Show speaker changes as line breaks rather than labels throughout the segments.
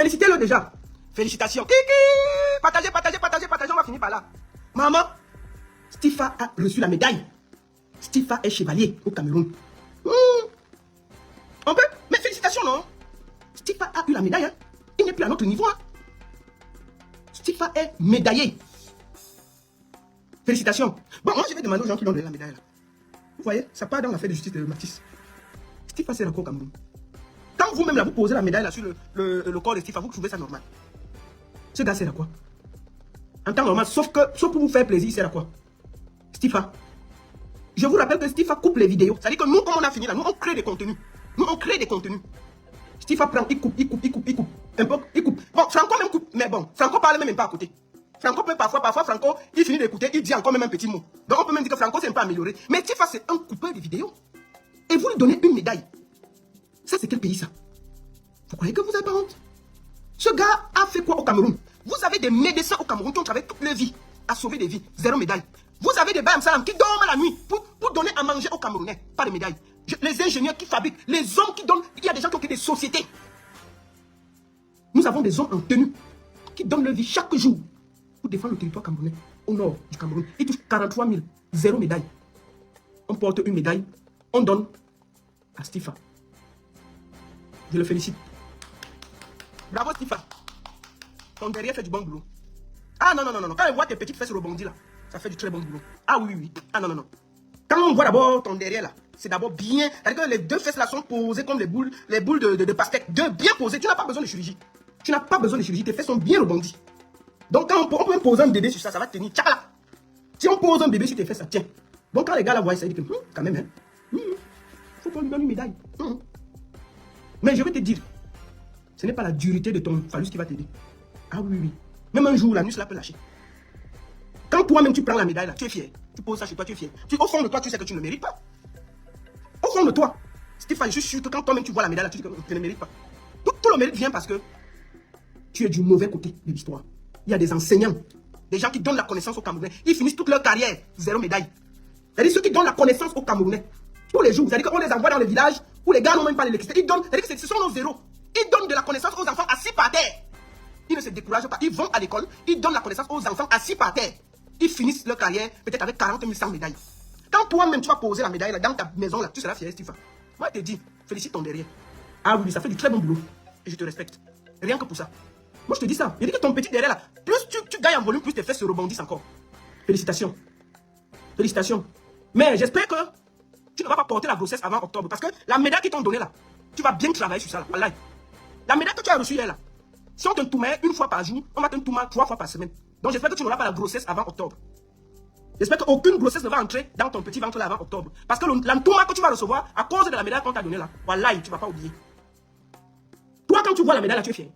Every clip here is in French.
félicitez-le déjà. Félicitations. Kiki. Partagez, partagez, partagez, partagez. On va finir par là. Maman, Stifa a reçu la médaille. Stifa est chevalier au Cameroun. On peut? Mais félicitations, non? Stifa a eu la médaille. Hein? Il n'est plus à notre niveau. Hein? Stifa est médaillé. Félicitations. Bon, moi, je vais demander aux gens qui ont donné la médaille. Là. Vous voyez, ça part dans l'affaire de justice de Matisse. Stifa, c'est encore au Cameroun. Quand vous-même, là, vous posez la médaille là, sur le corps de Stifa, vous trouvez ça normal. Ce gars, c'est à quoi? En temps normal, sauf pour vous faire plaisir, c'est à quoi? Stifa. Je vous rappelle que Stifa coupe les vidéos. C'est-à-dire que nous, comme on a fini là, nous, on crée des contenus. Nous, on crée des contenus. Stifa prend, il coupe. Un peu, il coupe. Bon, Franco même coupe. Mais bon, Franco parle même pas à côté. Franco peut parfois, Franco, il finit d'écouter, il dit encore même un petit mot. Donc on peut même dire que Franco s'est un peu amélioré. Mais Stifa, c'est un coupeur de vidéos. Et vous lui donnez une médaille. Ça, c'est quel pays, ça? Vous croyez que vous n'avez pas honte? Ce gars a fait quoi au Cameroun? Vous avez des médecins au Cameroun qui ont travaillé toute leur vie à sauver des vies. 0 médaille. Vous avez des Bayam Salam qui dorment la nuit pour donner à manger aux Camerounais. Pas de médaille. Les ingénieurs qui fabriquent, les hommes qui donnent. Il y a des gens qui ont créé des sociétés. Nous avons des hommes en tenue qui donnent leur vie chaque jour pour défendre le territoire camerounais au nord du Cameroun. Ils touchent 43 000. 0 médaille. On porte une médaille. On donne à Stifa. Je le félicite. Bravo Stifa. Ton derrière fait du bon boulot. Ah non. Quand on voit tes petites fesses rebondir là, ça fait du très bon boulot. Ah oui. Ah non. Quand on voit d'abord ton derrière là, c'est d'abord bien. C'est-à-dire que les deux fesses là sont posées comme les boules de pastèque. Bien posées. Tu n'as pas besoin de chirurgie. Tes fesses sont bien rebondies. Donc quand on peut poser un bébé sur ça, ça va tenir. Tchakala. Si on pose un bébé sur tes fesses, ça tient. Donc quand les gars là voient ça, ils disent que quand même, faut qu'on lui donne une médaille. Mais je vais te dire, ce n'est pas la dureté de ton phallus qui va t'aider. Ah oui. Même un jour, la nuit, cela peut lâcher. Quand toi-même, tu prends la médaille, là, tu es fier. Tu poses ça chez toi, tu es fier. Au fond de toi, tu sais que tu ne le mérites pas. Au fond de toi. Stéphane, je suis sûr que quand toi-même, tu vois la médaille, là, tu dis que tu ne le mérites pas. Tout le mérite vient parce que tu es du mauvais côté de l'histoire. Il y a des enseignants, des gens qui donnent la connaissance aux Camerounais. Ils finissent toute leur carrière, 0 médaille. C'est-à-dire ceux qui donnent la connaissance aux Camerounais. Tous les jours, c'est-à-dire qu'on les envoie dans les villages où les gars n'ont même pas l'électricité. Ils donnent, c'est-à-dire que ce sont nos zéros. Ils donnent de la connaissance aux enfants assis par terre. Ils ne se découragent pas. Ils vont à l'école. Ils donnent la connaissance aux enfants assis par terre. Ils finissent leur carrière peut-être avec 40 100 médailles. Quand toi-même tu vas poser la médaille là, dans ta maison, là, tu seras fier, Stéphane. Moi, je te dis, félicite ton derrière. Ah oui, ça fait du très bon boulot. Et je te respecte. Rien que pour ça. Moi, je te dis ça. Je dis que ton petit derrière là, plus tu gagnes en volume, plus tes fesses se rebondissent encore. Félicitations. Félicitations. Mais j'espère que tu ne vas pas porter la grossesse avant octobre. Parce que la médaille qu'ils t'ont donnée là, tu vas bien travailler sur ça là. Wallahi. La médaille que tu as reçue hier là, si on te tourne une fois par jour, on va te tourner 3 fois par semaine. Donc j'espère que tu n'auras pas la grossesse avant octobre. J'espère qu'aucune grossesse ne va entrer dans ton petit ventre là avant octobre. Parce que l'entourement que tu vas recevoir à cause de la médaille qu'on t'a donnée là, wallahi, tu ne vas pas oublier. Toi, quand tu vois la médaille là, tu es fier.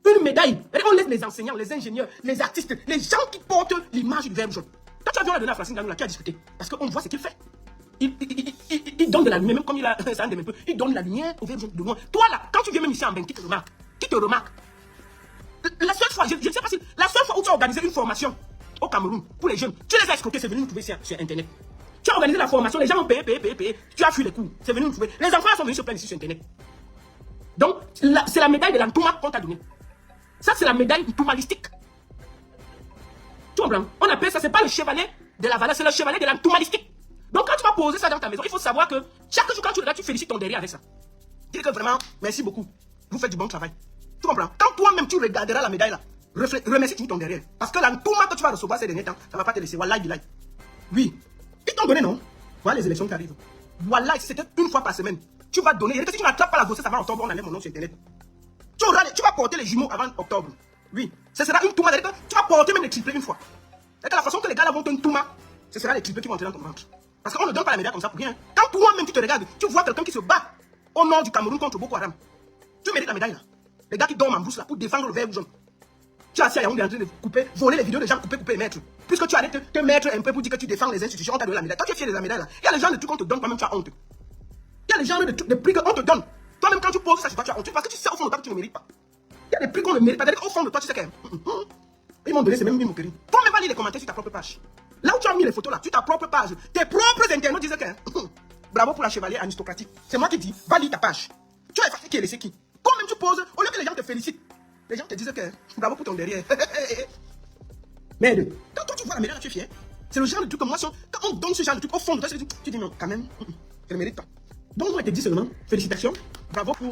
Une médaille. On laisse les enseignants, les ingénieurs, les artistes, les gens qui portent l'image du verbe jaune. Toi, tu as vu la donner à Francine Ganou là, qui a discuté. Parce qu'on voit ce qu'il fait. Il donne de la lumière, même comme il a ça un peu. Il donne la lumière au verbe jaune de loin. Toi là, quand tu viens même ici en bain, qui te remarque? Qui te remarque? La seule fois, je ne sais pas si, la seule fois où tu as organisé une formation au Cameroun pour les jeunes, tu les as escroqués, c'est venu nous trouver sur Internet. Tu as organisé la formation, les gens ont payé. Tu as fui les cours, c'est venu nous trouver. Les enfants sont venus se plaindre ici sur Internet. Donc, c'est la médaille de l'entouma qu'on t'a donnée. Ça, c'est la médaille entoumalistique. Tu comprends? On appelle ça, c'est pas le chevalier de la valeur, c'est le chevalier de l'entoumalistique. Donc, quand tu vas poser ça dans ta maison, il faut savoir que chaque jour, quand tu regardes, tu félicites ton derrière avec ça. Dis que vraiment, merci beaucoup. Vous faites du bon travail. Tu comprends? Quand toi-même, tu regarderas la médaille là, remercie ton derrière. Parce que l'entourement que tu vas recevoir ces derniers temps, ça ne va pas te laisser. Wallahi billahi. Oui. Ils t'ont donné, non? Voilà les élections qui arrivent. Wallahi, si c'était une fois par semaine, tu vas donner. Si tu n'attrapes pas la grossesse avant octobre, on enlève mon nom sur Internet. Tu vas porter les jumeaux avant octobre. Oui. Ce sera une touma. Tu vas porter même les triplés une fois. C'est la façon que les gars là vont te une touma, ce sera les triplés qui vont entrer dans ton ventre. Parce qu'on ne donne pas la médaille comme ça pour rien. Quand toi-même tu te regardes, tu vois quelqu'un qui se bat au nord du Cameroun contre Boko Haram. Tu mérites la médaille là. Les gars qui dorment en brousse là pour défendre le verbe jaune. Tu as assis à Yaoundé en train de couper, voler les vidéos des gens, couper et mettre. Puisque tu allais te mettre un peu pour dire que tu défends les institutions, on t'a donné la médaille. Toi tu es fier de la médaille là. Il y a les gens de trucs qu'on te donne, toi-même tu as honte. Il y a les gens de prix qu'on te donne. Toi-même quand tu poses ça, tu as honte. Parce que tu sais au fond de toi que tu ne mérites pas. Il y a des prix qu'on ne mérite pas. Au fond de toi, tu sais que. Ils m'ont donné, c'est même une moquerie. Toi-même va lire les commentaires sur ta propre page. Là où tu as mis les photos là, sur ta propre page, tes propres internautes disaient que. Bravo pour la chevalier aristocratique. C'est moi qui dis, va lire ta page. Tu as effacé qui est laissé qui? Toi-même, tu poses, au lieu que les gens te félicitent, les gens te disent que bravo pour ton derrière. Merde, quand toi tu vois la médaille, tu es fier. C'est le genre de truc comme moi, quand on donne ce genre de truc au fond de toi, tu dis non, quand même, je ne mérite pas. Donc moi, je te dis seulement, félicitations, bravo pour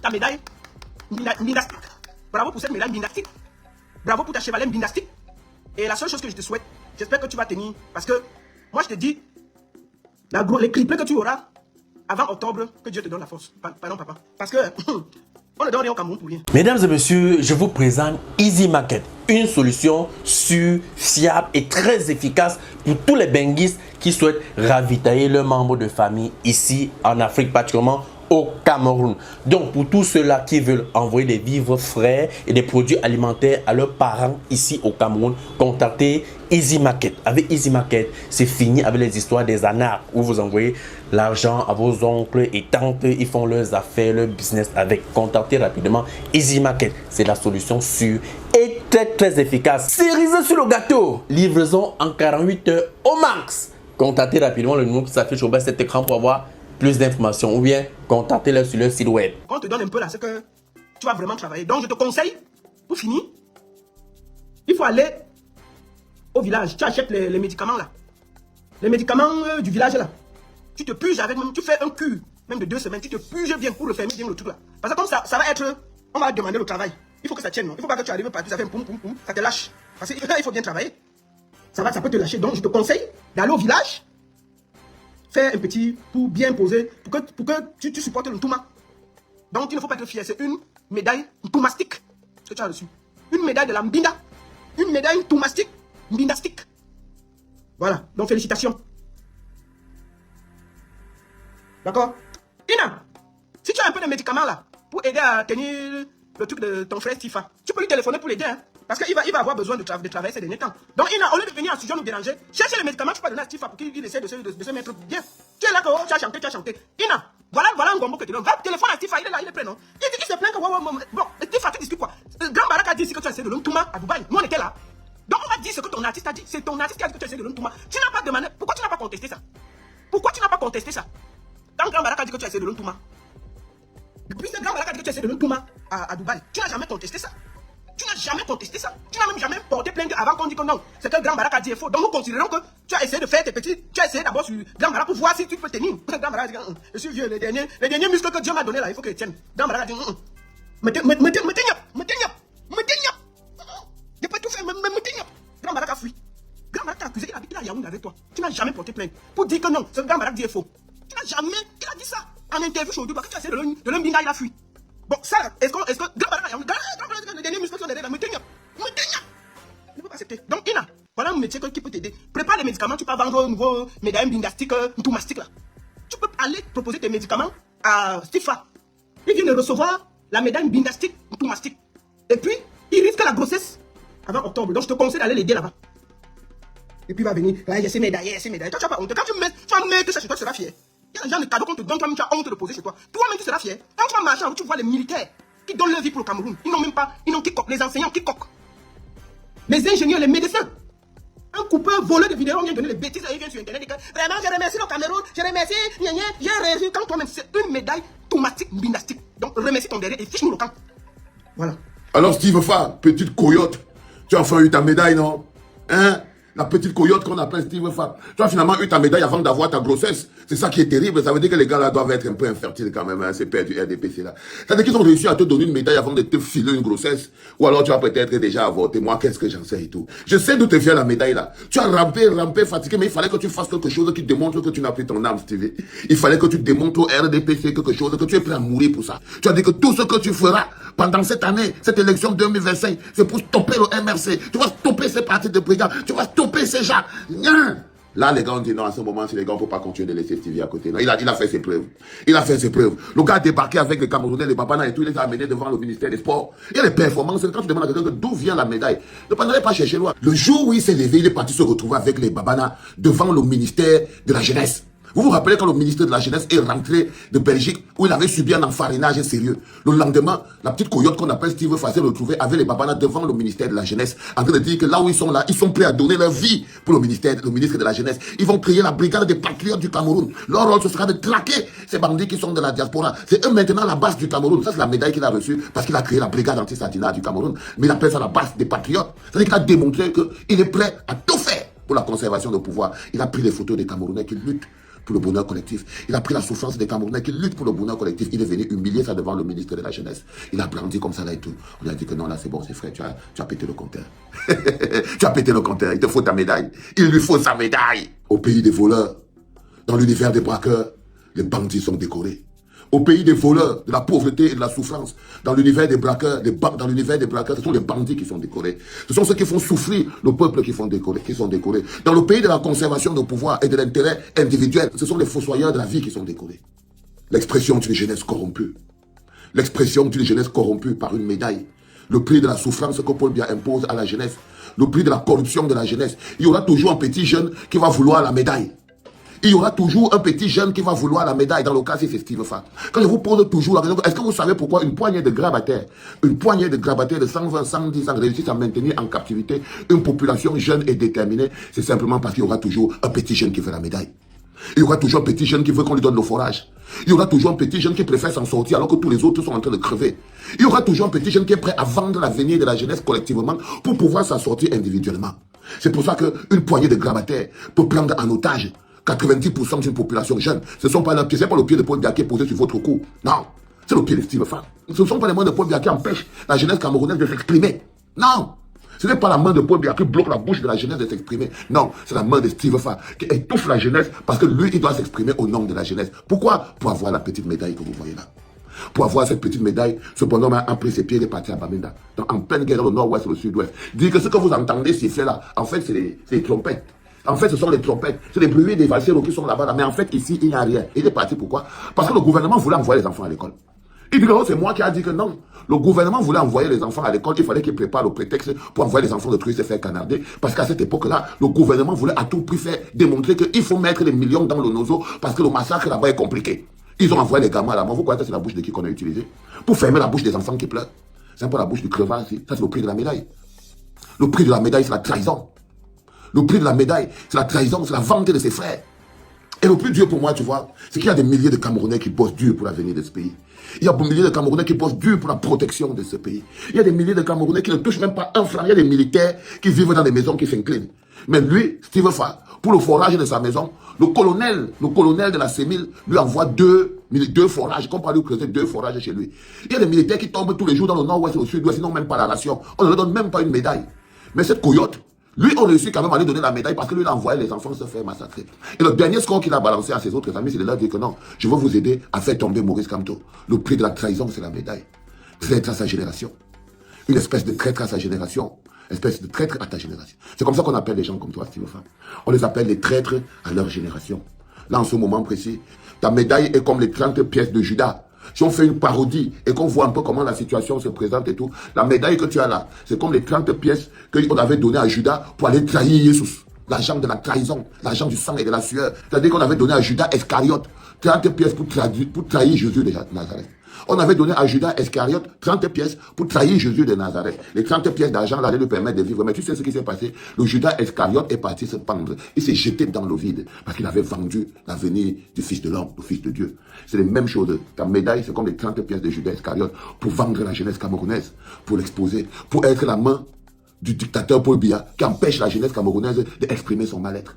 ta médaille dynastique. Bravo pour cette médaille dynastique. Bravo pour ta chevalème dynastique. Et la seule chose que je te souhaite, j'espère que tu vas tenir, parce que moi je te dis, les triplés que tu auras avant octobre, que Dieu te donne la force. Pardon papa. Parce que on ne donne rien au Cameroun pour rien.
Mesdames et messieurs, je vous présente Easy Market, une solution sûre, fiable et très efficace pour tous les benguistes qui souhaitent ravitailler leurs membres de famille ici en Afrique, particulièrement au Cameroun. Donc pour tous ceux-là qui veulent envoyer des vivres frais et des produits alimentaires à leurs parents ici au Cameroun, contactez Easy Market. Avec Easy Market, c'est fini avec les histoires des anards où vous envoyez l'argent à vos oncles et tantes, ils font leurs affaires, leur business avec. Contactez rapidement Easy Market. C'est la solution sûre et très efficace. Cerise sur le gâteau. Livraison en 48 heures au max. Contactez rapidement le numéro qui s'affiche au bas de cet écran pour avoir plus d'informations ou bien contactez-les sur leur site web.
On te donne un peu là, c'est que tu vas vraiment travailler. Donc je te conseille, pour finir, il faut aller au village. Tu achètes les médicaments là. Les médicaments du village là. Tu te puges avec même, tu fais un cure, même de 2 semaines, tu te puges bien pour le fermer bien le truc là. Parce que comme ça va être, on va demander le travail. Il faut que ça tienne, non? Il faut pas que tu arrives partout, ça fait un poum poum poum, ça te lâche. Parce qu'il il faut bien travailler. Ça peut te lâcher. Donc je te conseille d'aller au village, faire un petit pour bien poser, pour que tu supportes le Ntouma. Donc il ne faut pas être fier, c'est une médaille Ntoumastique que tu as reçue. Une médaille de la Mbinda. Une médaille Ntoumastique, Mbindastique. Voilà, donc félicitations. D'accord? Ina, si tu as un peu de médicaments là, pour aider à tenir le truc de ton frère Stifa, tu peux lui téléphoner pour l'aider, hein, parce qu'il va avoir besoin de travailler ces derniers temps. Donc Ina, au lieu de venir en studio nous déranger, cherchez les médicaments, tu peux donner à Stifa pour qu'il essaie de se mettre bien. Tu es là que oh, tu as chanté. Ina, voilà un gombo que tu donnes. Va téléphoner à Stifa, il est là, il est prêt, non? Il se plaint que bon, Stifa, tu discutes quoi? Grand Barak a dit ici que tu as essayé de l'Ontouma à Dubaï. Nous on était là. Donc on va dire ce que ton artiste a dit. C'est ton artiste qui a dit que tu as essayé de l'Ontouma. Tu n'as pas demandé. Pourquoi tu n'as pas contesté ça? Pourquoi tu n'as pas contesté ça? Quand Grand Barak a dit que tu as essayé de l'Ontouma, depuis que Grand Barak a dit que tu as essayé de l'Ontouma à Dubaï, tu n'as jamais contesté ça. Tu n'as jamais contesté ça. Tu n'as même jamais porté plainte avant qu'on dise que non, c'est que Grand Barak a dit est faux. Donc nous considérons que tu as essayé de faire tes petits, tu as essayé d'abord sur Grand Barak pour voir si tu peux tenir. Grand Barak a dit, je suis vieux, les derniers muscles que Dieu m'a donné là, il faut qu'ils tiennent. Grand Barak a dit, me je peux tout faire, me Grand Barak a fui. Grand Barak t'a accusé, il a Yaoundé avec toi. Tu n'as jamais porté plainte pour dire que non, ce Grand Barak dit est faux. Tu n'as jamais, il a dit ça en interview chez Audio, parce que tu as essayé de l'Mbinda, il a fui. Bon, ça, est-ce que Grand Barak a Yaoundé, les derniers muscles sont derrière, me je ne peux pas accepter. Donc, Ina, voilà un métier qui peut t'aider. Prépare les médicaments, tu peux vendre un nouveau médaille bindastique, Ntoumastique là. Tu peux aller proposer tes médicaments à Stifa. Il vient de recevoir la médaille bindastique, Ntoumastique. Et puis, il risque la grossesse avant octobre. Donc, je te conseille d'aller l'aider là-bas. Et puis, il va venir, il y a ces médailles, Toi, tu n'as pas honte. Quand tu vas mettre ça chez toi, tu seras fier. Il y a des gens de cadeaux qu'on te donne, toi-même, tu as honte de poser chez toi. Toi-même, tu seras fier. Quand tu vas marcher, tu vois les militaires qui donnent leur vie pour le Cameroun. Ils n'ont même pas, ils n'ont qui coque, les enseignants qui coquent. Les ingénieurs, les médecins. Un coupeur voleur de vidéos vient donner les bêtises, il vient sur internet et dit que vraiment je remercie le Cameroun, je remercie, j'ai réussi. Quand toi-même c'est une médaille Ntoumastique, Mbindastique. Donc remercie ton derrière et fiche-nous le camp. Voilà.
Alors Steve Fa, petite coyote, tu as enfin eu ta médaille, non? Hein? La petite coyote qu'on appelle Steve Fa. Tu as finalement eu ta médaille avant d'avoir ta grossesse. C'est ça qui est terrible. Ça veut dire que les gars là doivent être un peu infertiles quand même, hein, ces pères du RDPC là. C'est-à-dire qu'ils ont réussi à te donner une médaille avant de te filer une grossesse. Ou alors tu as peut-être déjà avorté. Moi, qu'est-ce que j'en sais et tout. Je sais d'où te vient la médaille là. Tu as rampé, fatigué, mais il fallait que tu fasses quelque chose qui démontre que tu n'as plus ton âme, Stevie. Il fallait que tu démontres au RDPC quelque chose, que tu es prêt à mourir pour ça. Tu as dit que tout ce que tu feras pendant cette année, cette élection 2025, c'est pour stopper le MRC. Tu vas stopper ces partis de brigands. Tu vas stopper ces gens. Là, les gars ont dit non, à ce moment, si les gars ne peuvent pas continuer de laisser Stevie à côté. Non, il a fait ses preuves. Il a fait ses preuves. Le gars a débarqué avec les Camerounais, les Babana et tout, il les a amenés devant le ministère des Sports. Il y a les performances. Quand tu demandes à quelqu'un d'où vient la médaille, ne prendrait pas chercher loin. Le jour où il s'est levé, il est parti se retrouver avec les Babana devant le ministère de la Jeunesse. Vous vous rappelez quand le ministre de la Jeunesse est rentré de Belgique, où il avait subi un enfarinage sérieux. Le lendemain, la petite coyote qu'on appelle Steve Fassé retrouvée avec les babanas devant le ministère de la Jeunesse, en train de dire que là où ils sont là, ils sont prêts à donner leur vie pour le ministre de la Jeunesse. Ils vont créer la brigade des patriotes du Cameroun. Leur rôle, ce sera de traquer ces bandits qui sont de la diaspora. C'est eux maintenant la base du Cameroun. Ça, c'est la médaille qu'il a reçue parce qu'il a créé la brigade anti-Sadina du Cameroun. Mais il appelle ça la base des patriotes. C'est-à-dire qu'il a démontré qu'il est prêt à tout faire pour la conservation du pouvoir. Il a pris les photos des Camerounais qui luttent pour le bonheur collectif. Il a pris la souffrance des Camerounais qui luttent pour le bonheur collectif. Il est venu humilier ça devant le ministre de la Jeunesse. Il a brandi comme ça là et tout. On lui a dit que non, là c'est bon, c'est frère, tu as pété le compteur. Tu as pété le compteur, il te faut ta médaille. Il lui faut sa médaille. Au pays des voleurs, dans l'univers des braqueurs, les bandits sont décorés. Au pays des voleurs, de la pauvreté et de la souffrance, dans l'univers des braqueurs, dans l'univers des braqueurs, ce sont les bandits qui sont décorés. Ce sont ceux qui font souffrir le peuple qui sont décorés. Dans le pays de la conservation du pouvoir et de l'intérêt individuel, ce sont les fossoyeurs de la vie qui sont décorés. L'expression d'une jeunesse corrompue. L'expression d'une jeunesse corrompue par une médaille. Le prix de la souffrance que Paul Biya impose à la jeunesse. Le prix de la corruption de la jeunesse. Il y aura toujours un petit jeune qui va vouloir la médaille. Il y aura toujours un petit jeune qui va vouloir la médaille, dans le cas si c'est Steve Fa. Quand je vous pose toujours la question, est-ce que vous savez pourquoi une poignée de grabataires de 120, 110 ans réussissent à maintenir en captivité une population jeune et déterminée? C'est simplement parce qu'il y aura toujours un petit jeune qui veut la médaille. Il y aura toujours un petit jeune qui veut qu'on lui donne le forage. Il y aura toujours un petit jeune qui préfère s'en sortir alors que tous les autres sont en train de crever. Il y aura toujours un petit jeune qui est prêt à vendre l'avenir de la jeunesse collectivement pour pouvoir s'en sortir individuellement. C'est pour ça qu'une poignée de grabataires peut prendre en otage 90% d'une population jeune. Ce ne sont pas c'est pas le pied de Paul Biya qui est posé sur votre cou. Non, c'est le pied de Steve Fa. Ce ne sont pas les mains de Paul Biya qui empêchent la jeunesse camerounaise de s'exprimer. Non, ce n'est pas la main de Paul Biya qui bloque la bouche de la jeunesse de s'exprimer. Non, c'est la main de Steve Fa qui étouffe la jeunesse parce que lui, il doit s'exprimer au nom de la jeunesse. Pourquoi? Pour avoir la petite médaille que vous voyez là. Pour avoir cette petite médaille, ce bonhomme a pris ses pieds et est parti à Bamenda. Donc en pleine guerre dans le nord-ouest et le sud-ouest. Dire que ce que vous entendez siffler là, en fait, c'est les trompettes. En fait, ce sont les trompettes, c'est les bruits des valseros qui sont là-bas. Mais en fait, ici, il n'y a rien. Il est parti pourquoi? Parce que le gouvernement voulait envoyer les enfants à l'école. Il dit que c'est moi qui a dit que non. Le gouvernement voulait envoyer les enfants à l'école. Il fallait qu'il prépare le prétexte pour envoyer les enfants de trucs se faire canarder. Parce qu'à cette époque-là, le gouvernement voulait à tout prix démontrer qu'il faut mettre les millions dans le nozo parce que le massacre là-bas est compliqué. Ils ont envoyé les gamins là-bas. Vous croyez que c'est la bouche de qui qu'on a utilisé? Pour fermer la bouche des enfants qui pleurent. C'est un peu la bouche du crevard ici. Ça, c'est le prix de la médaille. Le prix de la médaille, c'est la trahison. Le prix de la médaille, c'est la trahison, c'est la vente de ses frères. Et le plus dur pour moi, tu vois, c'est qu'il y a des milliers de Camerounais qui bossent dur pour l'avenir de ce pays. Il y a des milliers de Camerounais qui bossent dur pour la protection de ce pays. Il y a des milliers de Camerounais qui ne touchent même pas un franc. Il y a des militaires qui vivent dans des maisons qui s'inclinent. Mais lui, Steve Fa, pour le forage de sa maison, le colonel de la CEMIL lui envoie deux forages, comme par lui creuser 2 forages chez lui. Il y a des militaires qui tombent tous les jours dans le nord-ouest et au sud-ouest, ils n'ont même pas la ration. On ne leur donne même pas une médaille. Mais cette coyote, lui, on réussit quand même à lui donner la médaille parce que lui, il a envoyé les enfants se faire massacrer. Et le dernier score qu'il a balancé à ses autres amis, c'est de leur dire que non, je veux vous aider à faire tomber Maurice Kamto. Le prix de la trahison, c'est la médaille. Traître à sa génération. Une espèce de traître à sa génération. Espèce de traître à ta génération. C'est comme ça qu'on appelle les gens comme toi, Steve Fa. On les appelle les traîtres à leur génération. Là, en ce moment précis, ta médaille est comme les 30 pièces de Judas. Si on fait une parodie et qu'on voit un peu comment la situation se présente et tout, la médaille que tu as là, c'est comme les 30 pièces qu'on avait données à Judas pour aller trahir Jésus. L'argent de la trahison, l'argent du sang et de la sueur. C'est-à-dire qu'on avait donné à Judas Iscariote 30 pièces pour trahir Jésus de Nazareth. On avait donné à Judas Iscariote 30 pièces pour trahir Jésus de Nazareth. Les 30 pièces d'argent allaient lui permettre de vivre. Mais tu sais ce qui s'est passé? Le Judas Iscariote est parti se pendre. Il s'est jeté dans le vide parce qu'il avait vendu l'avenir du Fils de l'homme, du Fils de Dieu. C'est les mêmes choses. Ta médaille, c'est comme les 30 pièces de Judas Iscariote pour vendre la jeunesse camerounaise, pour l'exposer, pour être la main du dictateur Paul Biya qui empêche la jeunesse camerounaise d'exprimer son mal-être.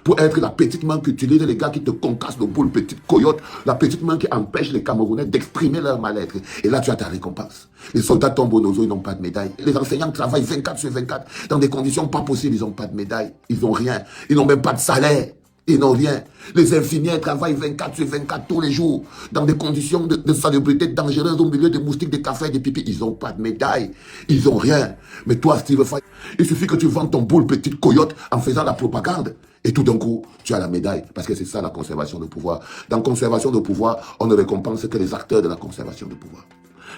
Pour être la petite main qu'utilisent les gars qui te concassent le boule, petite coyote, la petite main qui empêche les Camerounais d'exprimer leur mal-être. Et là, tu as ta récompense. Les soldats tombent au nozo, ils n'ont pas de médaille. Les enseignants travaillent 24 sur 24 dans des conditions pas possibles, ils n'ont pas de médaille. Ils n'ont rien. Ils n'ont même pas de salaire. Ils n'ont rien. Les infirmières travaillent 24 sur 24 tous les jours dans des conditions de salubrité dangereuses au milieu des moustiques, des cafés, des pipis. Ils n'ont pas de médaille. Ils n'ont rien. Mais toi, Steve Fa, il suffit que tu vends ton boule petite coyote en faisant la propagande. Et tout d'un coup, tu as la médaille. Parce que c'est ça la conservation de pouvoir. Dans conservation de pouvoir, on ne récompense que les acteurs de la conservation de pouvoir.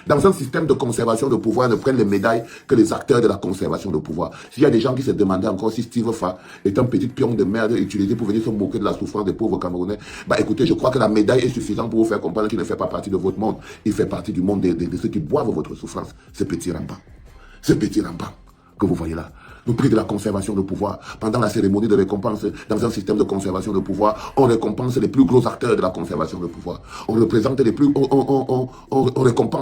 Dans un système de conservation de pouvoir, ne prennent les médailles que les acteurs de la conservation de pouvoir. S'il y a des gens qui se demandaient encore si Steve Fa est un petit pion de merde utilisé pour venir se moquer de la souffrance des pauvres Camerounais, bah écoutez, je crois que la médaille est suffisante pour vous faire comprendre qu'il ne fait pas partie de votre monde. Il fait partie du monde de ceux qui boivent votre souffrance. Ce petit rampant. Ce petit rampant que vous voyez là. Le prix de la conservation de pouvoir. Pendant la cérémonie de récompense, dans un système de conservation de pouvoir, on récompense les plus gros acteurs de la conservation de pouvoir. On récompense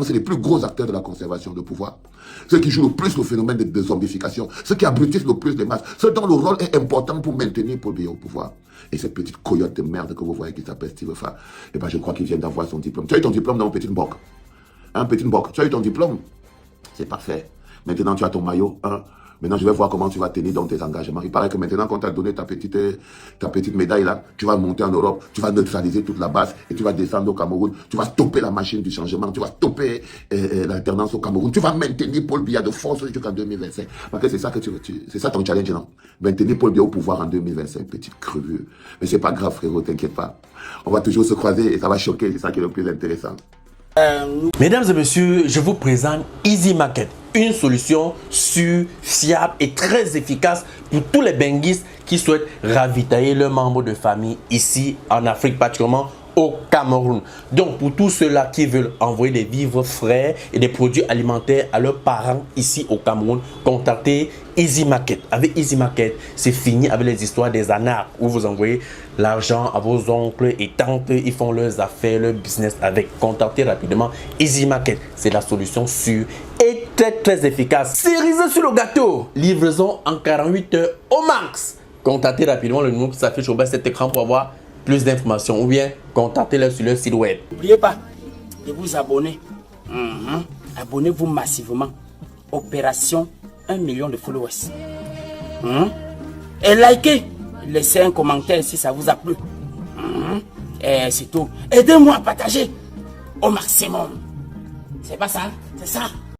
les plus gros acteurs de la conservation de pouvoir. Ceux qui jouent le plus le phénomène de zombification. Ceux qui abrutissent le plus les masses. Ceux dont le rôle est important pour maintenir Paul Biya au pouvoir. Et cette petite coyote de merde que vous voyez qui s'appelle Steve Fa, eh ben je crois qu'il vient d'avoir son diplôme. Tu as eu ton diplôme dans mon petit Mbok. Hein, petit Mbok, tu as eu ton diplôme. C'est parfait. Maintenant, tu as ton maillot. Hein. Maintenant, je vais voir comment tu vas tenir dans tes engagements. Il paraît que maintenant, quand tu as donné ta petite médaille là, tu vas monter en Europe, tu vas neutraliser toute la base et tu vas descendre au Cameroun. Tu vas stopper la machine du changement, tu vas stopper l'alternance au Cameroun. Tu vas maintenir Paul Biya de force jusqu'en 2025. Parce que c'est ça que c'est ça ton challenge, non? Maintenir Paul Biya au pouvoir en 2025, petite crevure. Mais c'est pas grave, frérot, t'inquiète pas. On va toujours se croiser et ça va choquer, c'est ça qui est le plus intéressant.
Mesdames et messieurs, je vous présente Easy Market, une solution sûre, fiable et très efficace pour tous les benguistes qui souhaitent ravitailler leurs membres de famille ici en Afrique, particulièrement au Cameroun. Donc pour tous ceux-là qui veulent envoyer des vivres frais et des produits alimentaires à leurs parents ici au Cameroun, contactez Easy Market. Avec Easy Market, c'est fini avec les histoires des anards où vous envoyez l'argent à vos oncles et tantes, ils font leurs affaires, leur business avec. Contactez rapidement Easy Market. C'est la solution sûre et très efficace. Cerise sur le gâteau. Livraison en 48 heures au max. Contactez rapidement le numéro qui s'affiche au bas de cet écran pour avoir plus d'informations ou bien contactez-les sur leur site web.
N'oubliez pas de vous abonner. Abonnez-vous massivement. Opération 1 million de followers. Et likez. Laissez un commentaire si ça vous a plu. Et c'est tout. Aidez-moi à partager au maximum. C'est pas ça? C'est ça.